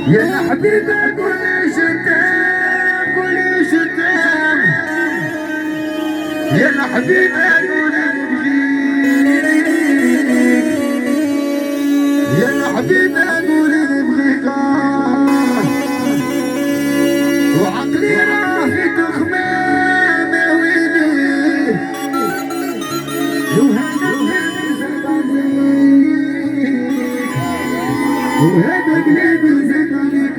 يا حبيبي قول لي شتام قول لي شتام يا حبيبي قول لي نبغيك يا حبيبي قول لي نبغيك وعقلي راه في تخمام يا ويلي وهذا قلبي زاد عليك وهذا قلبي زاد عليك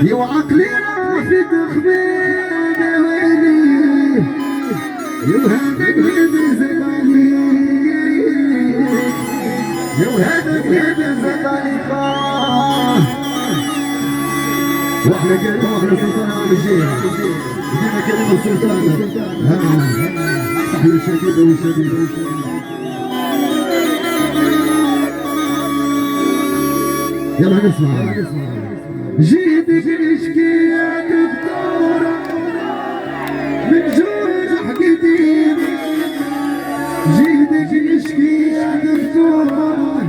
يا عقلي راه في تخمام يا ويلي وهذا قلبي زاد عليك وهذا قلبي زاد عليك واحنا كلمة واحنا سلطان على الجيش جينا كلمة سلطان احنا شديد وشديد يلا نسمع جيتك نشكي يا دكتورة من جروح قديم جيتك نشكي يا دكتورة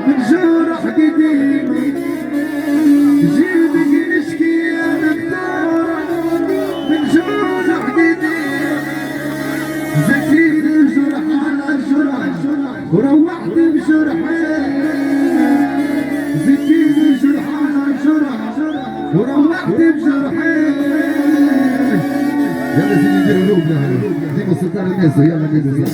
من جروح قديم جيتك نشكي يا دكتورة من جروح قديم زكيت الجرح على الجرح وروحت بجرحين زكيت الجرح على الجرح وروحت بجرحين يلا سيدي نديروا لوبنا ديما سلطان الناس يلا نديروا